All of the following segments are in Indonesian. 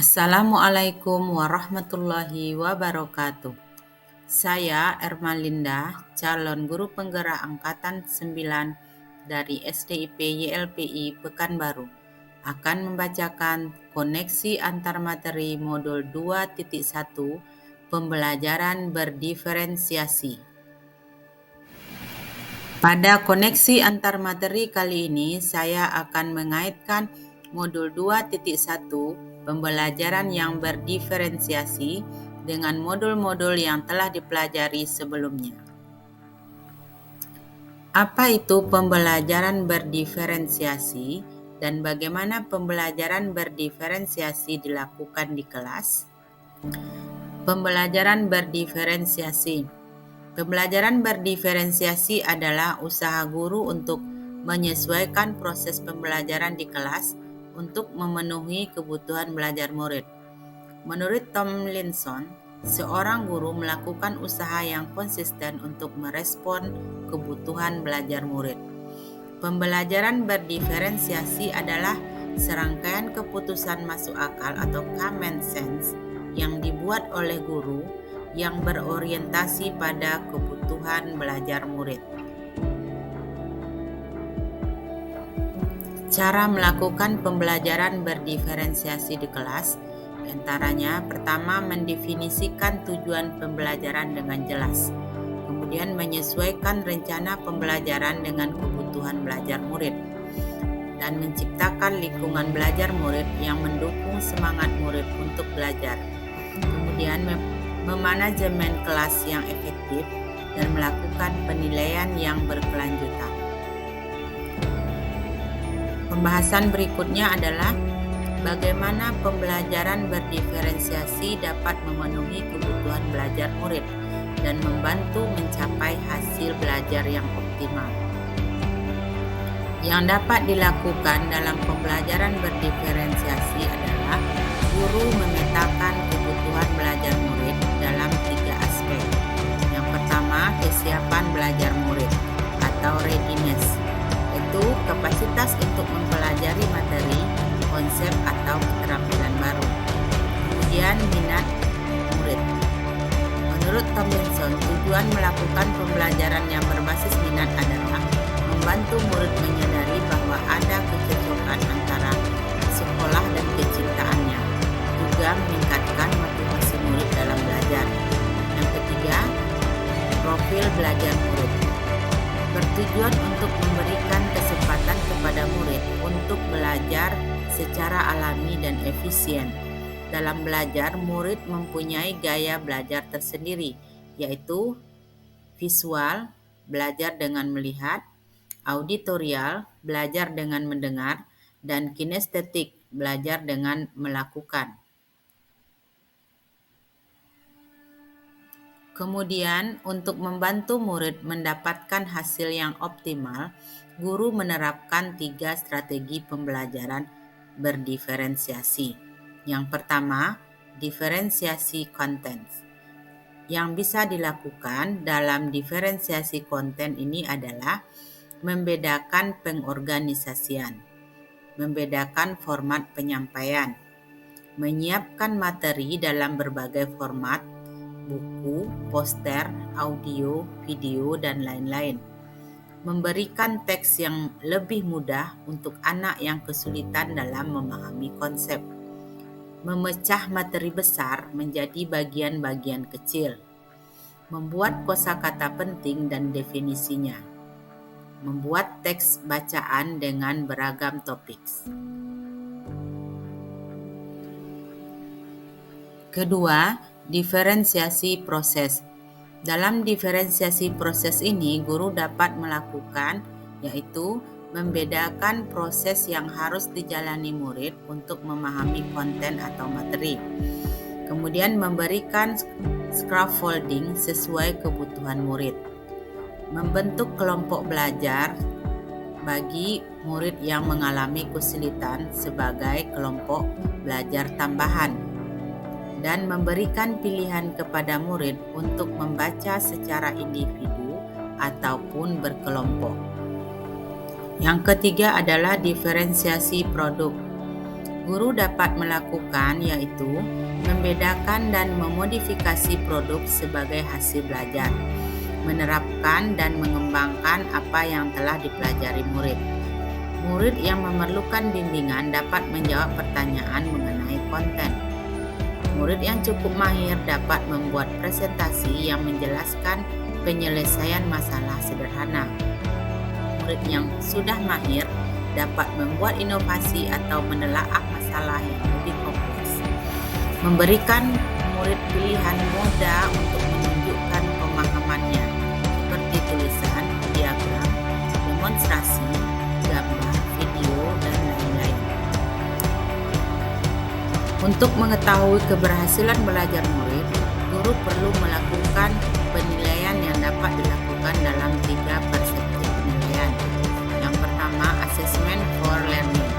Assalamualaikum warahmatullahi wabarakatuh. Saya Ermalinda, calon guru penggerak angkatan 9 dari SDIP YLPI Pekanbaru, akan membacakan koneksi antar materi modul 2.1 pembelajaran berdiferensiasi. Pada koneksi antar materi kali ini, saya akan mengaitkan modul 2.1 pembelajaran yang berdiferensiasi dengan modul-modul yang telah dipelajari sebelumnya. Apa itu pembelajaran berdiferensiasi dan bagaimana pembelajaran berdiferensiasi dilakukan di kelas? Pembelajaran berdiferensiasi. Pembelajaran berdiferensiasi adalah usaha guru untuk menyesuaikan proses pembelajaran di kelas untuk memenuhi kebutuhan belajar murid. Menurut Tomlinson, seorang guru melakukan usaha yang konsisten untuk merespon kebutuhan belajar murid. Pembelajaran berdiferensiasi adalah serangkaian keputusan masuk akal atau common sense yang dibuat oleh guru yang berorientasi pada kebutuhan belajar murid. Cara melakukan pembelajaran berdiferensiasi di kelas, antaranya pertama mendefinisikan tujuan pembelajaran dengan jelas, kemudian menyesuaikan rencana pembelajaran dengan kebutuhan belajar murid, dan menciptakan lingkungan belajar murid yang mendukung semangat murid untuk belajar. Kemudian memanajemen kelas yang efektif dan melakukan penilaian yang berkelanjutan. Pembahasan berikutnya adalah bagaimana pembelajaran berdiferensiasi dapat memenuhi kebutuhan belajar murid dan membantu mencapai hasil belajar yang optimal. Yang dapat dilakukan dalam pembelajaran berdiferensiasi adalah guru memetakan kebutuhan belajar murid dalam 3 aspek. Yang pertama, kesiapan belajar murid atau readiness, yaitu kapasitas untuk mempelajari materi, konsep atau keterampilan baru. Kemudian minat murid. Menurut Tomlinson, tujuan melakukan pembelajaran yang berbasis minat adalah membantu murid menyadari bahwa ada kecocokan antara sekolah dan kecintaannya, juga meningkatkan motivasi murid dalam belajar. Yang ketiga, profil belajar murid. Bertujuan untuk memberikan kesempatan kepada murid untuk belajar secara alami dan efisien. Dalam belajar, murid mempunyai gaya belajar tersendiri, yaitu visual, belajar dengan melihat, auditorial, belajar dengan mendengar, dan kinestetik, belajar dengan melakukan. Kemudian, untuk membantu murid mendapatkan hasil yang optimal, guru menerapkan 3 strategi pembelajaran berdiferensiasi. Yang pertama, diferensiasi konten. Yang bisa dilakukan dalam diferensiasi konten ini adalah membedakan pengorganisasian, membedakan format penyampaian, menyiapkan materi dalam berbagai format, buku, poster, audio, video, dan lain-lain. Memberikan teks yang lebih mudah untuk anak yang kesulitan dalam memahami konsep. Memecah materi besar menjadi bagian-bagian kecil. Membuat kosakata penting dan definisinya. Membuat teks bacaan dengan beragam topik. Kedua, diferensiasi proses. Dalam diferensiasi proses ini, guru dapat melakukan, yaitu membedakan proses yang harus dijalani murid untuk memahami konten atau materi. Kemudian memberikan scaffolding sesuai kebutuhan murid. Membentuk kelompok belajar bagi murid yang mengalami kesulitan sebagai kelompok belajar tambahan, dan memberikan pilihan kepada murid untuk membaca secara individu ataupun berkelompok. Yang ketiga adalah diferensiasi produk. Guru dapat melakukan yaitu membedakan dan memodifikasi produk sebagai hasil belajar, menerapkan dan mengembangkan apa yang telah dipelajari murid. Murid yang memerlukan bimbingan dapat menjawab pertanyaan mengenai konten. Murid yang cukup mahir dapat membuat presentasi yang menjelaskan penyelesaian masalah sederhana. Murid yang sudah mahir dapat membuat inovasi atau menelaah masalah yang lebih kompleks. Memberikan murid pilihan moda untuk menunjukkan pemahamannya, seperti tulisan, diagram, demonstrasi, gambar, video, dan lain-lain. Untuk mengetahui keberhasilan belajar murid, guru perlu melakukan penilaian yang dapat dilakukan dalam 3 persepsi penilaian. Yang pertama, assessment for learning,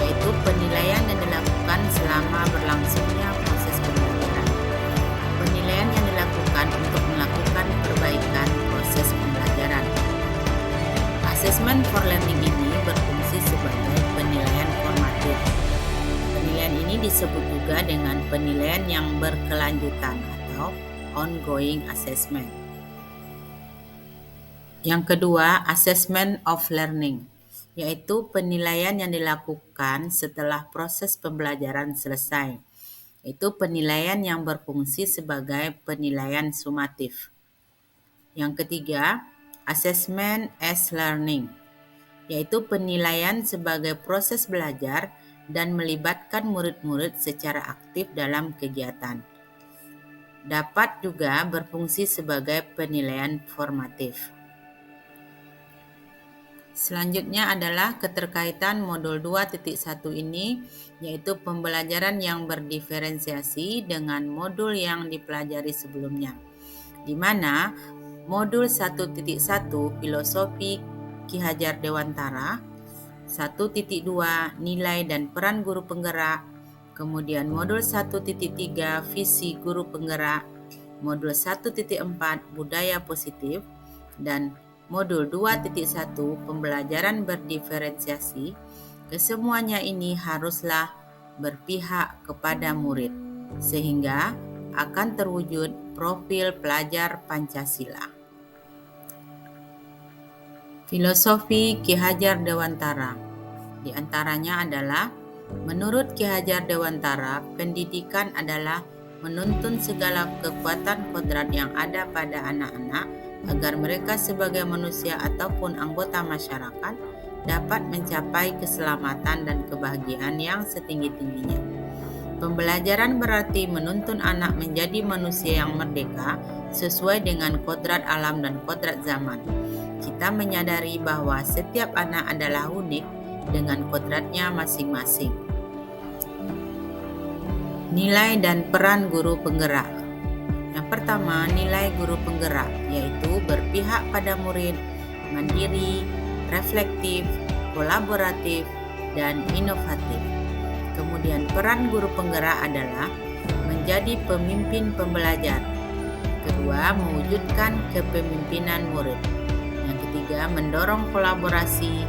yaitu penilaian yang dilakukan selama berlangsungnya proses pembelajaran. Penilaian yang dilakukan untuk melakukan perbaikan proses pembelajaran. Assessment for learning ini berfungsi sebagai penilaian formatif. Penilaian ini disebut juga dengan penilaian yang berkelanjutan atau ongoing assessment. Yang kedua, assessment of learning, yaitu penilaian yang dilakukan setelah proses pembelajaran selesai. Itu penilaian yang berfungsi sebagai penilaian sumatif. Yang ketiga, assessment as learning, yaitu penilaian sebagai proses belajar dan melibatkan murid-murid secara aktif dalam kegiatan. Dapat juga berfungsi sebagai penilaian formatif. Selanjutnya adalah keterkaitan modul 2.1 ini, yaitu pembelajaran yang berdiferensiasi dengan modul yang dipelajari sebelumnya, di mana modul 1.1 filosofi Ki Hajar Dewantara, 1.2 nilai dan peran guru penggerak, kemudian modul 1.3 visi guru penggerak, modul 1.4 budaya positif, dan modul 2.1 pembelajaran berdiferensiasi. Kesemuanya ini haruslah berpihak kepada murid, sehingga akan terwujud profil pelajar Pancasila. Filosofi Ki Hajar Dewantara, di antaranya adalah, menurut Ki Hajar Dewantara, pendidikan adalah menuntun segala kekuatan kodrat yang ada pada anak-anak agar mereka sebagai manusia ataupun anggota masyarakat dapat mencapai keselamatan dan kebahagiaan yang setinggi-tingginya. Pembelajaran berarti menuntun anak menjadi manusia yang merdeka sesuai dengan kodrat alam dan kodrat zaman. Kita menyadari bahwa setiap anak adalah unik dengan kodratnya masing-masing. Nilai dan peran guru penggerak. Yang pertama, nilai guru penggerak, yaitu berpihak pada murid, mandiri, reflektif, kolaboratif, dan inovatif. Kemudian peran guru penggerak adalah menjadi pemimpin pembelajar. Kedua, mewujudkan kepemimpinan murid. Yang ketiga, mendorong kolaborasi.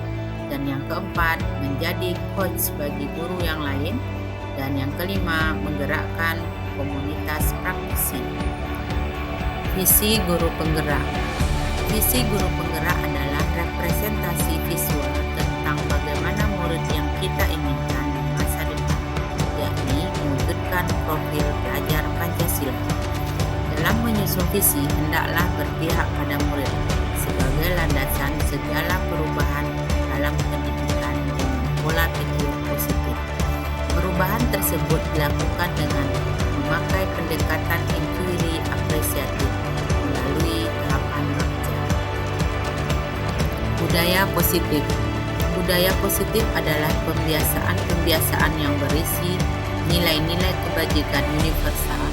Dan yang keempat, menjadi coach bagi guru yang lain. Dan yang kelima, menggerakkan komunitas praktisi. Visi guru penggerak. Visi guru penggerak adalah representasi visual tentang bagaimana murid yang kita inginkan di masa depan, yakni mewujudkan profil pelajar Pancasila. Dalam menyusun visi, hendaklah berpihak pada murid sebagai landasan segala perubahan dalam pendidikan dengan pola pikir positif. Perubahan tersebut dilakukan dengan memakai pendekatan inquiry apresiatif melalui tahapan baca. Budaya positif. Budaya positif adalah pembiasaan-pembiasaan yang berisi nilai-nilai kebajikan universal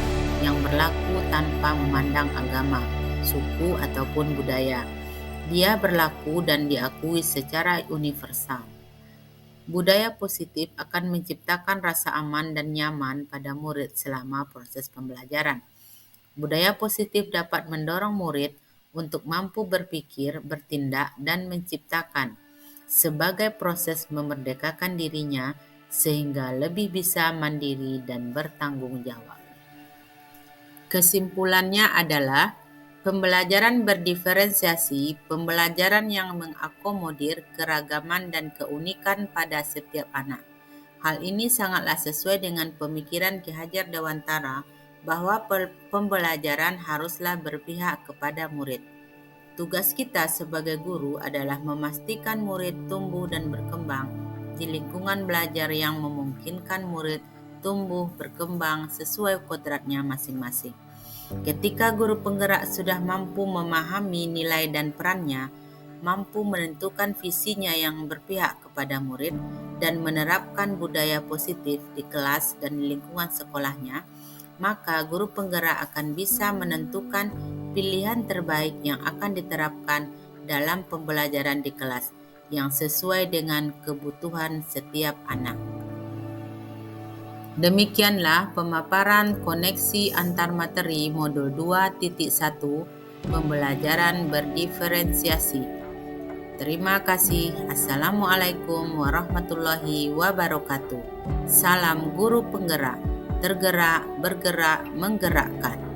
yang berlaku tanpa memandang agama, suku, ataupun budaya. Dia berlaku dan diakui secara universal. Budaya positif akan menciptakan rasa aman dan nyaman pada murid selama proses pembelajaran. Budaya positif dapat mendorong murid untuk mampu berpikir, bertindak, dan menciptakan sebagai proses memerdekakan dirinya sehingga lebih bisa mandiri dan bertanggung jawab. Kesimpulannya adalah pembelajaran berdiferensiasi, pembelajaran yang mengakomodir keragaman dan keunikan pada setiap anak. Hal ini sangatlah sesuai dengan pemikiran Ki Hajar Dewantara bahwa pembelajaran haruslah berpihak kepada murid. Tugas kita sebagai guru adalah memastikan murid tumbuh dan berkembang di lingkungan belajar yang memungkinkan murid tumbuh berkembang sesuai kodratnya masing-masing. Ketika guru penggerak sudah mampu memahami nilai dan perannya, mampu menentukan visinya yang berpihak kepada murid, dan menerapkan budaya positif di kelas dan lingkungan sekolahnya, maka guru penggerak akan bisa menentukan pilihan terbaik yang akan diterapkan dalam pembelajaran di kelas yang sesuai dengan kebutuhan setiap anak. Demikianlah pemaparan koneksi antar materi modul 2.1 pembelajaran berdiferensiasi. Terima kasih. Assalamualaikum warahmatullahi wabarakatuh. Salam guru penggerak, tergerak, bergerak, menggerakkan.